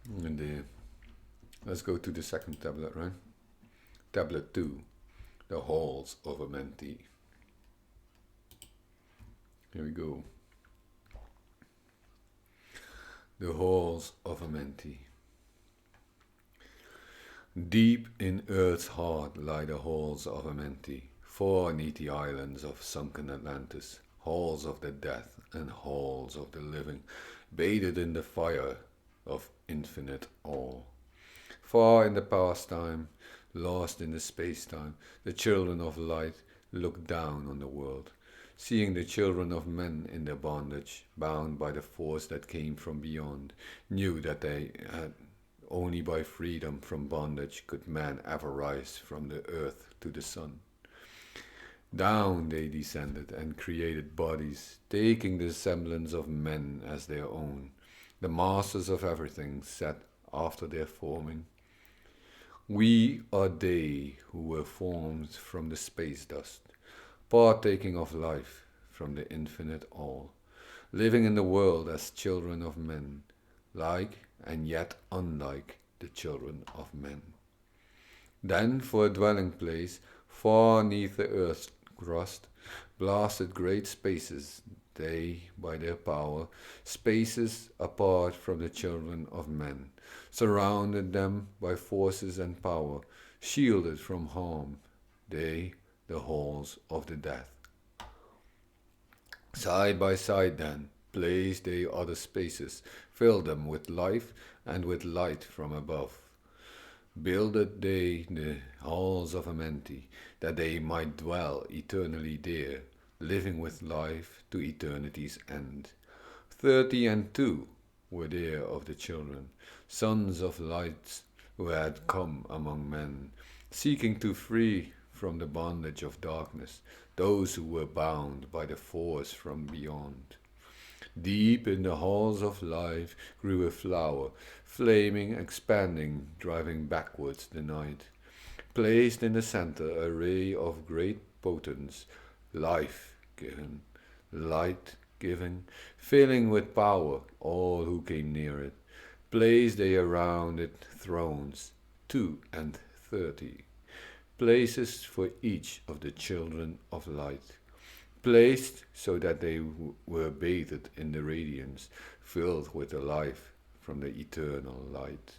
And let's go to the second tablet, right? Tablet 2, the halls of Amenti. Here we go. The halls of Amenti. Deep in Earth's heart lie the halls of Amenti, four needy islands of sunken Atlantis, halls of the death and halls of the living, bathed in the fire of infinite awe. Far in the past time, lost in the space time, the children of light looked down on the world, seeing the children of men in their bondage, bound by the force that came from beyond, knew that they had only by freedom from bondage could man ever rise from the earth to the sun. Down they descended and created bodies, taking the semblance of men as their own, the masters of everything set after their forming. We are they who were formed from the space dust, partaking of life from the infinite all, living in the world as children of men, like and yet unlike the children of men. Then for a dwelling place, far neath the earth's crust, blasted great spaces, they, by their power, spaces apart from the children of men, surrounded them by forces and power, shielded from harm, they, the halls of the death. Side by side then, placed they other spaces, filled them with life and with light from above. Builded they the halls of Amenti, that they might dwell eternally there, living with life to eternity's end. 30 and 2 were there of the children, sons of lights who had come among men, seeking to free from the bondage of darkness those who were bound by the force from beyond. Deep in the halls of life grew a flower, flaming, expanding, driving backwards the night. Placed in the center a ray of great potence, life given, light giving, filling with power all who came near it. Placed they around it thrones, 2 and 30, places for each of the children of light, placed so that they were bathed in the radiance, filled with the life from the eternal light.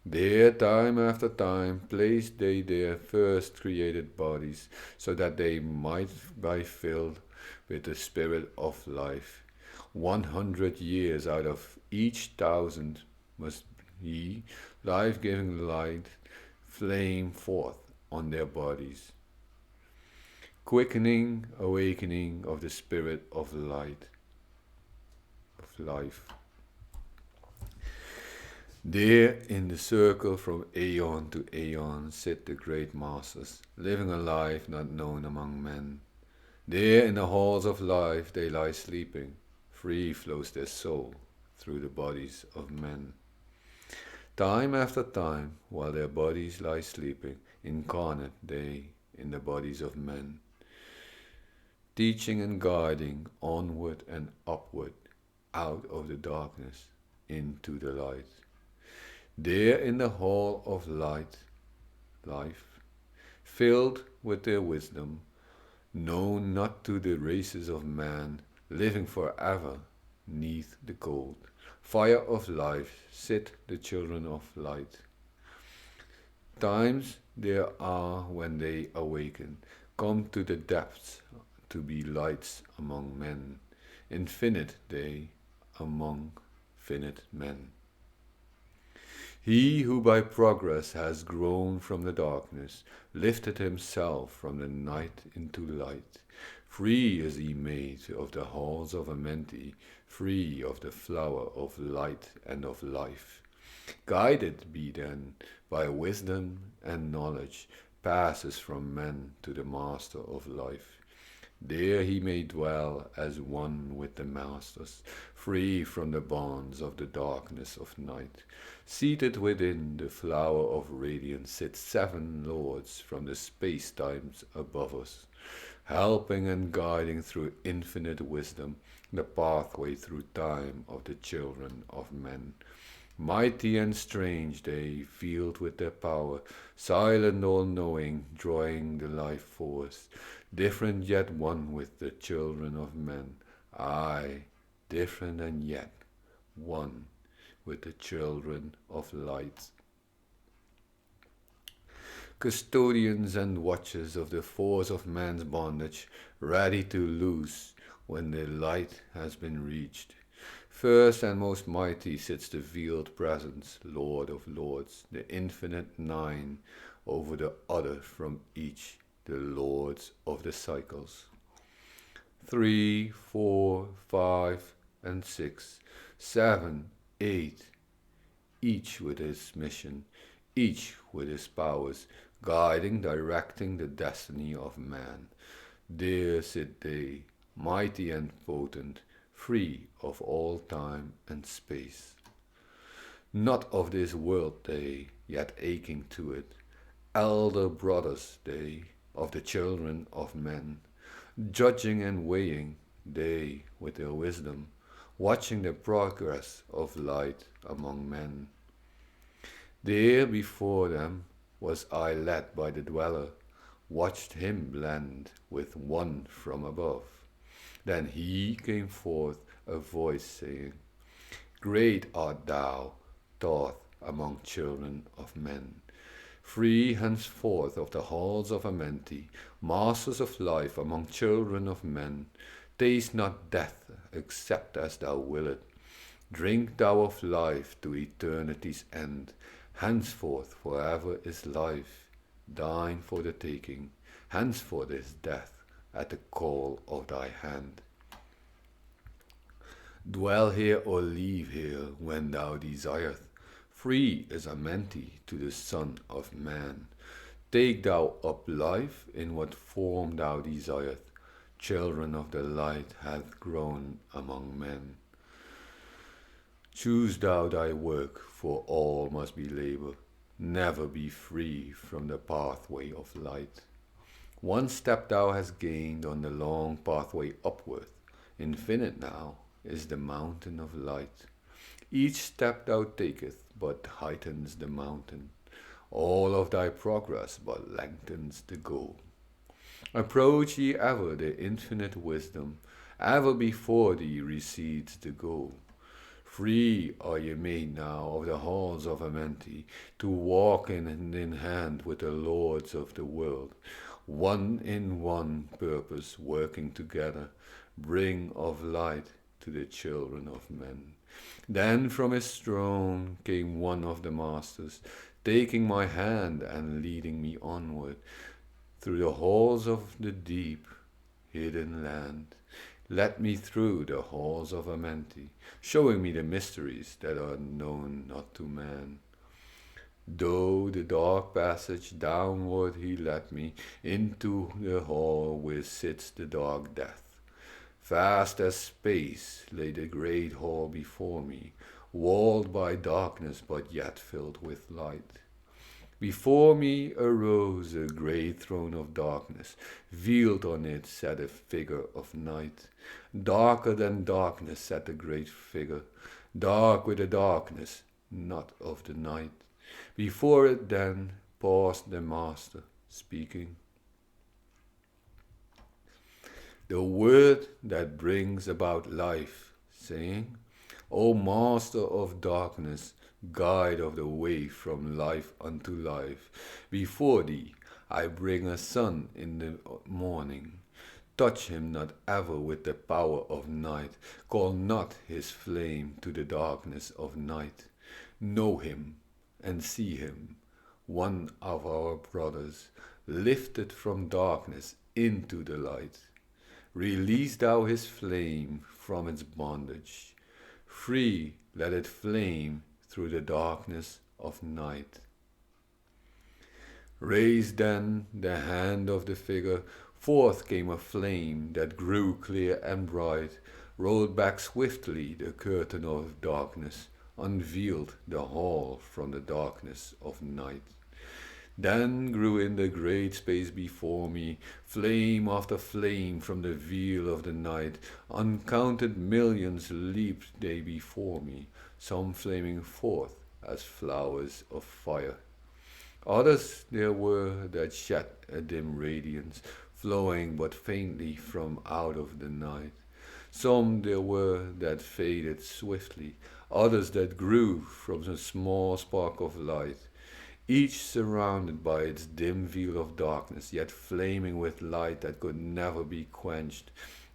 There, time after time, placed they their first created bodies, so that they might be filled with the spirit of life. 100 years out of each 1,000 must he, life giving light, flame forth on their bodies, quickening, awakening of the spirit of light, of life. There in the circle from aeon to aeon sit the great masters, living a life not known among men. There in the halls of life they lie sleeping, free flows their soul through the bodies of men. Time after time, while their bodies lie sleeping, incarnate they in the bodies of men, teaching and guiding onward and upward, out of the darkness into the light. There in the hall of light, life, filled with their wisdom, known not to the races of man, living forever neath the cold fire of life, sit the children of light. Times there are when they awaken, come to the depths to be lights among men, infinite they among finite men. He who by progress has grown from the darkness, lifted himself from the night into light. Free is he made of the halls of Amenti, free of the flower of light and of life. Guided be then by wisdom and knowledge, passes from men to the Master of life. There he may dwell as one with the masters, free from the bonds of the darkness of night. Seated within the flower of radiance sit 7 lords from the space-times above us, helping and guiding through infinite wisdom the pathway through time of the children of men. Mighty and strange they, filled with their power, silent all knowing, drawing the life force, different yet one with the children of men. Aye, different and yet one with the children of light. Custodians and watchers of the force of man's bondage, ready to loose when the light has been reached. First and most mighty sits the veiled presence, Lord of lords, the infinite nine, over the other from each, the lords of the cycles. 3, 4, 5, and 6, 7, 8, each with his mission, each with his powers, guiding, directing the destiny of man. There sit they, mighty and potent, free of all time and space. Not of this world they, yet aching to it, elder brothers they, of the children of men, judging and weighing they with their wisdom, watching the progress of light among men. There before them was I led by the dweller, watched him blend with one from above. Then he came forth, a voice saying, Great art thou, Thoth, among children of men. Free henceforth of the halls of Amenti, masters of life among children of men. Taste not death, except as thou willet. Drink thou of life to eternity's end. Henceforth forever is life, thine for the taking. Henceforth is death, at the call of thy hand. Dwell here or leave here when thou desireth. Free is Amenti to the Son of Man. Take thou up life in what form thou desireth. Children of the light hath grown among men. Choose thou thy work, for all must be labor. Never be free from the pathway of light. One step thou hast gained on the long pathway upward. Infinite now is the mountain of light. Each step thou taketh but heightens the mountain. All of thy progress but lengthens the goal. Approach ye ever the infinite wisdom. Ever before thee recedes the goal. Free are ye made now of the halls of Amenti, to walk in hand with the lords of the world, one in one purpose working together, bring of light to the children of men. Then from his throne came one of the masters, taking my hand and leading me onward, through the halls of the deep, hidden land. Led me through the halls of Amenti, showing me the mysteries that are known not to man. Though the dark passage downward he led me, into the hall where sits the dark death. Vast as space lay the great hall before me, walled by darkness but yet filled with light. Before me arose a great throne of darkness. Veiled on it sat a figure of night. Darker than darkness sat the great figure, dark with the darkness, not of the night. Before it then paused the master, speaking. The word that brings about life, saying, O master of darkness, guide of the way from life unto life. Before thee I bring a son in the morning. Touch him not ever with the power of night. Call not his flame to the darkness of night. Know him and see him, one of our brothers, lifted from darkness into the light. Release thou his flame from its bondage. Free let it flame through the darkness of night. Raised then the hand of the figure, forth came a flame that grew clear and bright, rolled back swiftly the curtain of darkness, unveiled the hall from the darkness of night. Then grew in the great space before me flame after flame from the veil of the night. Uncounted millions leaped they before me, some flaming forth as flowers of fire. Others there were that shed a dim radiance, flowing but faintly from out of the night. Some there were that faded swiftly, others that grew from a small spark of light, each surrounded by its dim veil of darkness, yet flaming with light that could never be quenched.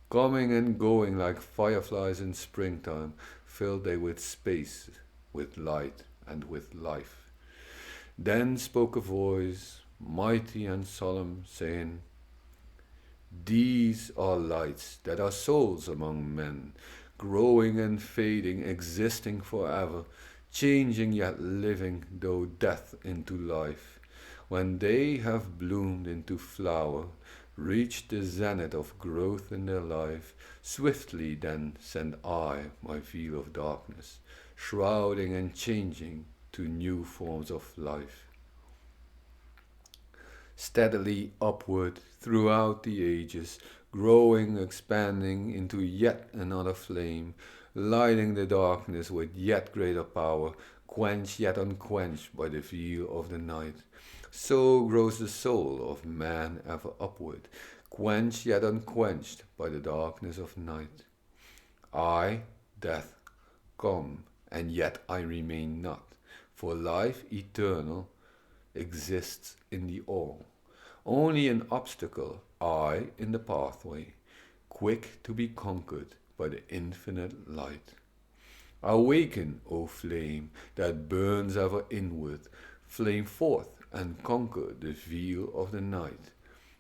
Coming and going like fireflies in springtime, filled they with space, with light, and with life. Then spoke a voice, mighty and solemn, saying, these are lights that are souls among men, growing and fading, existing forever, changing yet living, though death into life. When they have bloomed into flower, reached the zenith of growth in their life, swiftly then send I my veil of darkness, shrouding and changing to new forms of life. Steadily upward throughout the ages, growing, expanding into yet another flame, lighting the darkness with yet greater power, quenched yet unquenched by the veil of the night. So grows the soul of man ever upward, quenched yet unquenched by the darkness of night. I, death, come, and yet I remain not, for life eternal exists in the all. Only an obstacle, I in the pathway, quick to be conquered by the infinite light. Awaken, O flame that burns ever inward, flame forth and conquer the veil of the night.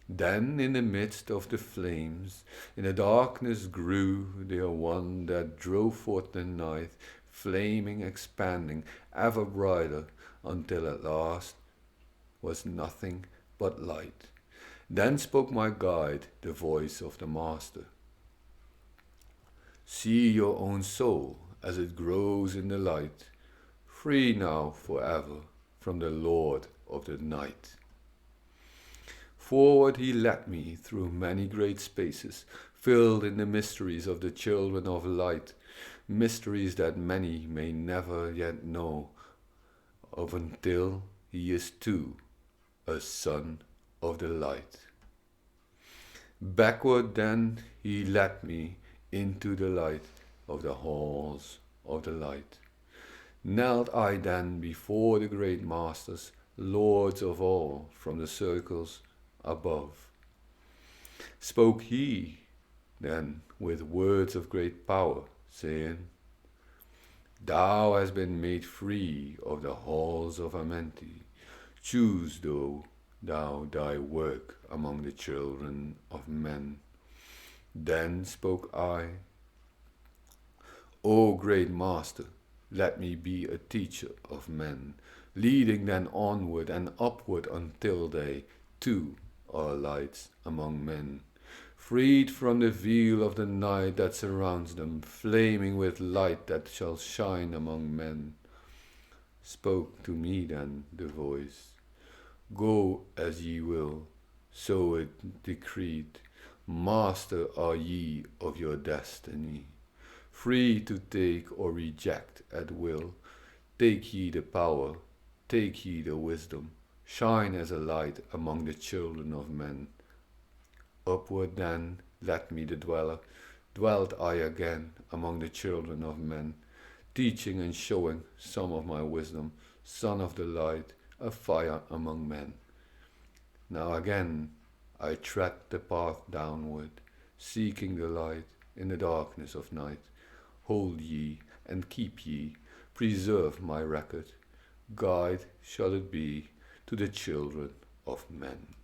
Then in the midst of the flames, in the darkness grew there one that drove forth the night, flaming, expanding, ever brighter, until at last was nothing but light. Then spoke my guide, the voice of the Master. See your own soul as it grows in the light, free now forever from the Lord of the night. Forward he led me through many great spaces, filled in the mysteries of the children of light, mysteries that many may never yet know of until he is too a son of the light. Backward then he led me into the light of the halls of the light. Knelt I then before the great masters, lords of all from the circles above. Spoke he then with words of great power, saying, thou hast been made free of the halls of Amenti. Choose thou thy work among the children of men. Then spoke I, O great Master, let me be a teacher of men, leading them onward and upward until they, too, are lights among men, freed from the veil of the night that surrounds them, flaming with light that shall shine among men. Spoke to me then the voice, go as ye will, so it decreed, master are ye of your destiny, free to take or reject at will. Take ye the power, take ye the wisdom, shine as a light among the children of men. Upward then led me the dweller, dwelt I again among the children of men, teaching and showing some of my wisdom, son of the light, a fire among men. Now again I tread the path downward, seeking the light in the darkness of night. Hold ye and keep ye, preserve my record. Guide shall it be to the children of men.